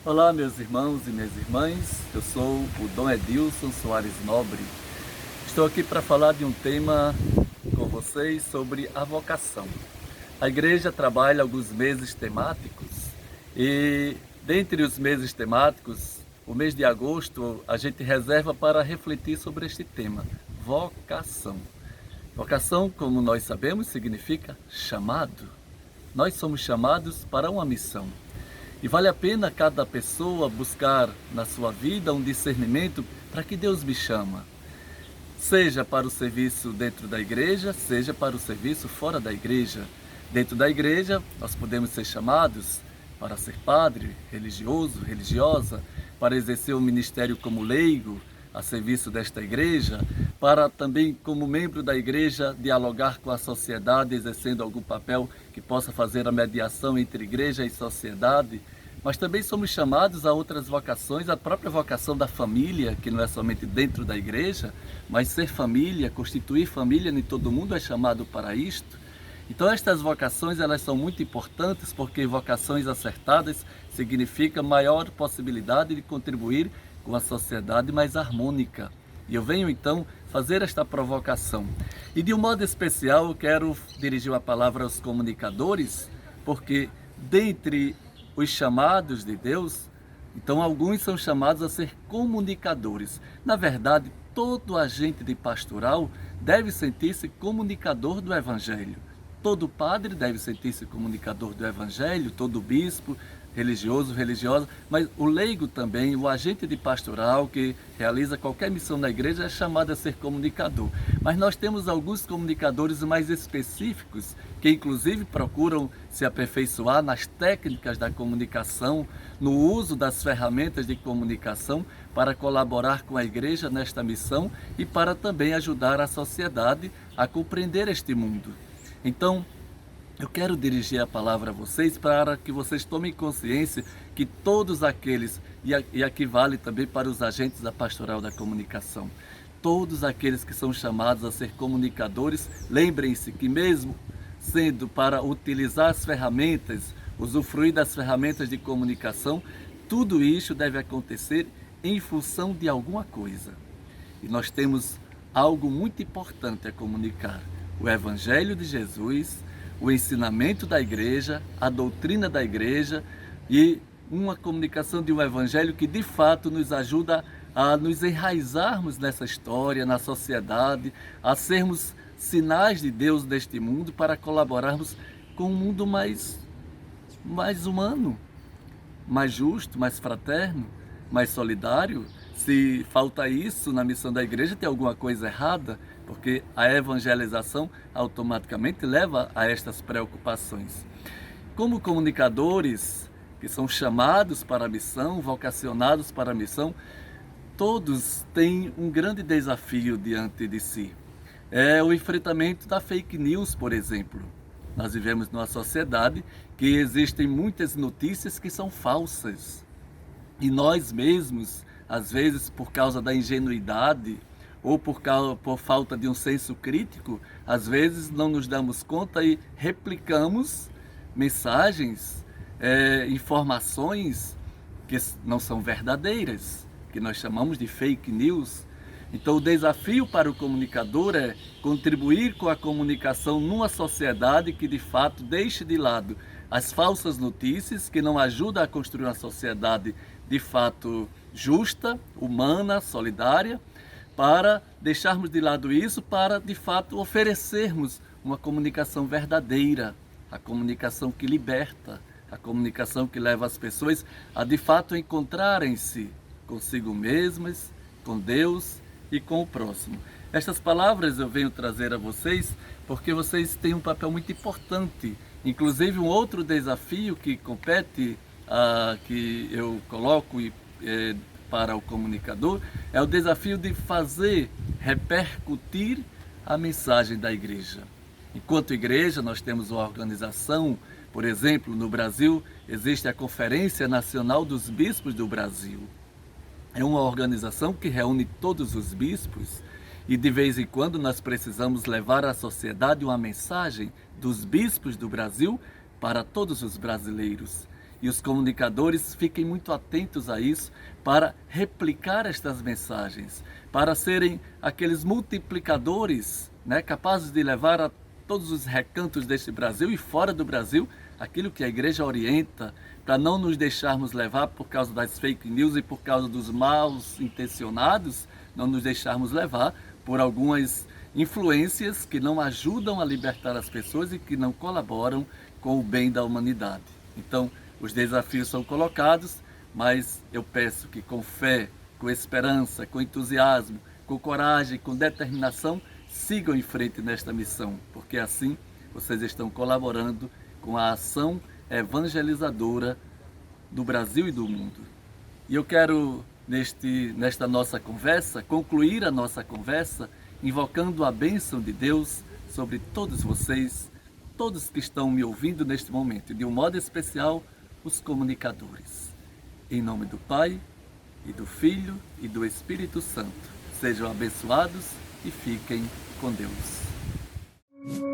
Olá, meus irmãos e minhas irmãs. Eu sou o Dom Edilson Soares Nobre. Estou aqui para falar de um tema com vocês sobre a vocação. A igreja trabalha alguns meses temáticos e, dentre os meses temáticos, o mês de agosto a gente reserva para refletir sobre este tema, vocação. Vocação, como nós sabemos, significa chamado. Nós somos chamados para uma missão. E vale a pena cada pessoa buscar na sua vida um discernimento para que Deus me chama. Seja para o serviço dentro da igreja, seja para o serviço fora da igreja. Dentro da igreja, nós podemos ser chamados para ser padre, religioso, religiosa, para exercer o ministério como leigo, a serviço desta igreja, para também, como membro da igreja, dialogar com a sociedade, exercendo algum papel que possa fazer a mediação entre igreja e sociedade. Mas também somos chamados a outras vocações, a própria vocação da família, que não é somente dentro da igreja, mas ser família, constituir família, nem todo mundo é chamado para isto. Então estas vocações, elas são muito importantes, porque vocações acertadas significa maior possibilidade de contribuir com a sociedade mais harmônica. E eu venho então fazer esta provocação. E de um modo especial eu quero dirigir a palavra aos comunicadores, porque dentre os chamados de Deus, então alguns são chamados a ser comunicadores. Na verdade, todo agente de pastoral deve sentir-se comunicador do Evangelho. Todo padre deve sentir-se comunicador do Evangelho, todo bispo, religioso, religiosa, mas o leigo também, o agente de pastoral que realiza qualquer missão na igreja é chamado a ser comunicador. Mas nós temos alguns comunicadores mais específicos que inclusive procuram se aperfeiçoar nas técnicas da comunicação, no uso das ferramentas de comunicação para colaborar com a igreja nesta missão e para também ajudar a sociedade a compreender este mundo. Então, eu quero dirigir a palavra a vocês para que vocês tomem consciência que todos aqueles, e aqui vale também para os agentes da pastoral da comunicação, todos aqueles que são chamados a ser comunicadores, lembrem-se que mesmo sendo para utilizar as ferramentas, usufruir das ferramentas de comunicação, tudo isso deve acontecer em função de alguma coisa. E nós temos algo muito importante a comunicar: o Evangelho de Jesus, o ensinamento da igreja, a doutrina da igreja e uma comunicação de um evangelho que de fato nos ajuda a nos enraizarmos nessa história, na sociedade, a sermos sinais de Deus neste mundo para colaborarmos com um mundo mais humano, mais justo, mais fraterno, mais solidário. Se falta isso na missão da igreja, tem alguma coisa errada, porque a evangelização automaticamente leva a estas preocupações. Como comunicadores que são chamados para a missão, vocacionados para a missão, todos têm um grande desafio diante de si. É o enfrentamento da fake news, por exemplo. Nós vivemos numa sociedade que existem muitas notícias que são falsas. E nós mesmos, às vezes por causa da ingenuidade ou por falta de um senso crítico, às vezes não nos damos conta e replicamos mensagens, informações que não são verdadeiras, que nós chamamos de fake news. Então o desafio para o comunicador é contribuir com a comunicação numa sociedade que de fato deixe de lado as falsas notícias, que não ajudam a construir uma sociedade de fato justa, humana, solidária, para deixarmos de lado isso, para de fato oferecermos uma comunicação verdadeira, a comunicação que liberta, a comunicação que leva as pessoas a de fato encontrarem-se consigo mesmas, com Deus e com o próximo. Estas palavras eu venho trazer a vocês porque vocês têm um papel muito importante. Inclusive um outro desafio que compete, que eu coloco para o comunicador, é o desafio de fazer repercutir a mensagem da igreja. Enquanto igreja, nós temos uma organização, por exemplo, no Brasil, existe a Conferência Nacional dos Bispos do Brasil. É uma organização que reúne todos os bispos e de vez em quando nós precisamos levar à sociedade uma mensagem dos bispos do Brasil para todos os brasileiros. e os comunicadores fiquem muito atentos a isso para replicar estas mensagens, para serem aqueles multiplicadores, né, capazes de levar a todos os recantos deste Brasil e fora do Brasil aquilo que a igreja orienta, para não nos deixarmos levar por causa das fake news e por causa dos maus intencionados, não nos deixarmos levar por algumas influências que não ajudam a libertar as pessoas e que não colaboram com o bem da humanidade. Então, os desafios são colocados, mas eu peço que com fé, com esperança, com entusiasmo, com coragem, com determinação, sigam em frente nesta missão, porque assim vocês estão colaborando com a ação evangelizadora do Brasil e do mundo. E eu quero, nesta nossa conversa, concluir a nossa conversa invocando a bênção de Deus sobre todos vocês, todos que estão me ouvindo neste momento, e de um modo especial, os comunicadores. Em nome do Pai, e do Filho, e do Espírito Santo. Sejam abençoados e fiquem com Deus.